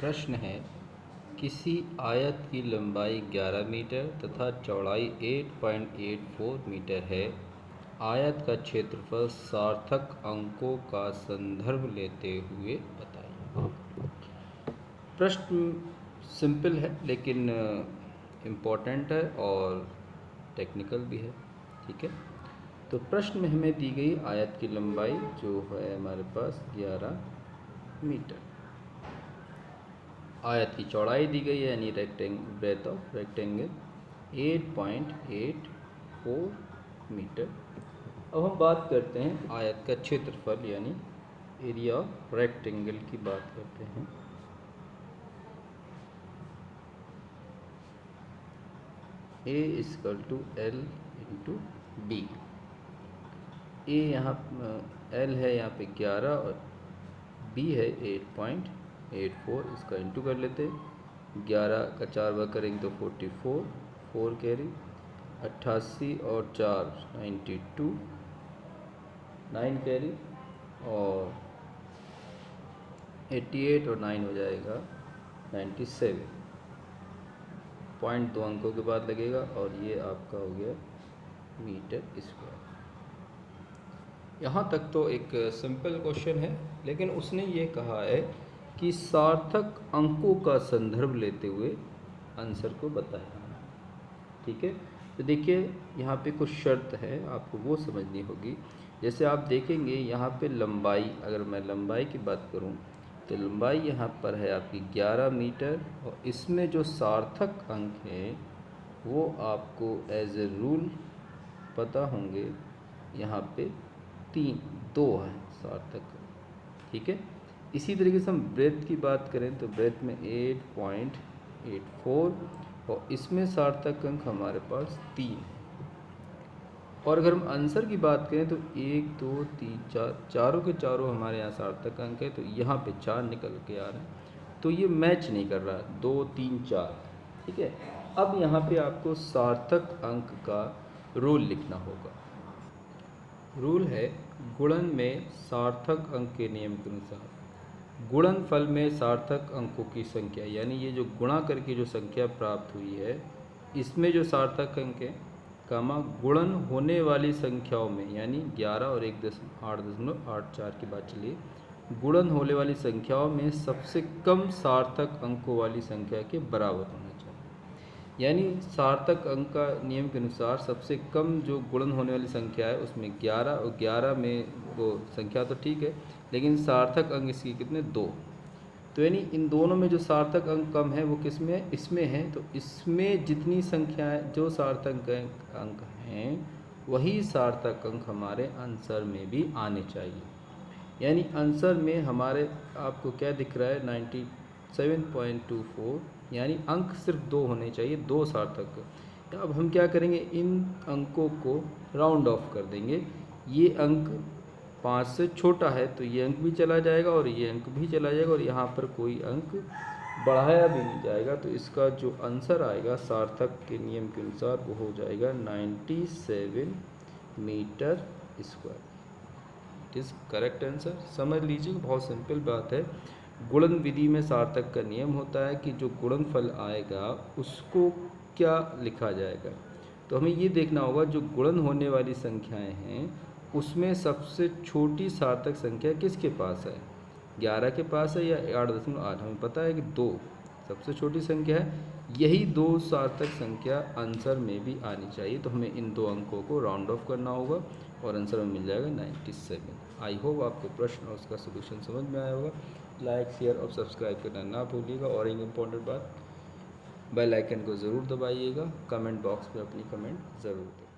प्रश्न है, किसी आयत की लंबाई 11 मीटर तथा चौड़ाई 8.84 मीटर है। आयत का क्षेत्रफल सार्थक अंकों का संदर्भ लेते हुए बताइए। प्रश्न सिंपल है लेकिन इम्पोर्टेंट है और टेक्निकल भी है। ठीक है, तो प्रश्न में हमें दी गई आयत की लंबाई जो है हमारे पास 11 मीटर, आयत की चौड़ाई दी गई है यानी ब्रेथ ऑफ रेक्टेंगल 8.84 मीटर। अब हम बात करते हैं आयत का क्षेत्रफल यानी एरिया ऑफ रेक्टेंगल की बात करते हैं। A = L × B। A यहाँ L है यहाँ पे 11 और B है 8.84, इसका इंटू कर लेते हैं। 11 का 4 बार करेंगे तो 44, 4 कैरी 88 और 4 92, 9 कैरी और 88 और 9 हो जाएगा 97। पॉइंट 2 अंकों के बाद लगेगा और ये आपका हो गया मीटर स्क्वायर। यहाँ तक तो एक सिंपल क्वेश्चन है, लेकिन उसने ये कहा है कि सार्थक अंकों का संदर्भ लेते हुए आंसर को बताया। ठीक है, तो देखिए यहाँ पे कुछ शर्त है, आपको वो समझनी होगी। जैसे आप देखेंगे यहाँ पे लंबाई, अगर मैं लंबाई की बात करूँ तो लंबाई यहाँ पर है आपकी 11 मीटर और इसमें जो सार्थक अंक हैं वो आपको एज ए रूल पता होंगे। यहाँ पे 2 है सार्थक। ठीक है, इसी तरीके से हम ब्रेथ की बात करें तो ब्रेथ में 8.84 और इसमें सार्थक अंक हमारे पास 3 है। और अगर हम आंसर की बात करें तो 1 2 3 4 चारों के चारों हमारे यहाँ सार्थक अंक है, तो यहाँ पे 4 निकल के आ रहा है, तो ये मैच नहीं कर रहा 2 3 4। ठीक है, अब यहाँ पे आपको सार्थक अंक का रूल लिखना होगा। रूल है गुणन में सार्थक अंक के नियम के अनुसार गुणनफल में सार्थक अंकों की संख्या, यानी ये जो गुणा करके जो संख्या प्राप्त हुई है इसमें जो सार्थक अंक है कामा गुणन होने वाली संख्याओं में, यानी 11 और 8.84 की बात चलिए, गुणन होने वाली संख्याओं में सबसे कम सार्थक अंकों वाली संख्या के बराबर होना चाहिए। यानी सार्थक अंक का नियम के अनुसार सबसे कम जो गुणन होने वाली संख्या है उसमें 11 और 11 में वो संख्या तो ठीक है, लेकिन सार्थक अंक इसकी कितने 2, तो यानी इन दोनों में जो सार्थक अंक कम है वो किस में है, इसमें है। तो इसमें जितनी संख्याएं जो सार्थक अंक हैं वही सार्थक अंक हमारे आंसर में भी आने चाहिए। यानी आंसर में हमारे आपको क्या दिख रहा है 97.24, यानी अंक सिर्फ 2 होने चाहिए, 2 सार्थक। अब हम क्या करेंगे, इन अंकों को राउंड ऑफ कर देंगे। ये अंक 5 से छोटा है तो ये अंक भी चला जाएगा और ये अंक भी चला जाएगा और यहाँ पर कोई अंक बढ़ाया भी नहीं जाएगा। तो इसका जो आंसर आएगा सार्थक के नियम के अनुसार वो हो जाएगा 97 metre square. It is correct answer. समझ लीजिए, बहुत सिंपल बात है। गुणन विधि में सार्थक का नियम होता है कि जो गुणनफल आएगा उसको क्या लिखा जाएगा। तो हमें ये देखना होगा जो गुणन होने वाली संख्याएं हैं उसमें सबसे छोटी सार्थक संख्या किसके पास है, 11 के पास है या 8.8। हमें पता है कि 2 सबसे छोटी संख्या है, यही 2 सार्थक संख्या आंसर में भी आनी चाहिए। तो हमें इन 2 अंकों को राउंड ऑफ करना होगा और आंसर में मिल जाएगा 97। आई होप आपको प्रश्न और उसका सोल्यूशन समझ में आया होगा। लाइक शेयर और सब्सक्राइब करना ना भूलिएगा और एक इम्पॉर्टेंट बात, बेल आइकन को ज़रूर दबाइएगा। कमेंट बॉक्स में अपनी कमेंट ज़रूर दें।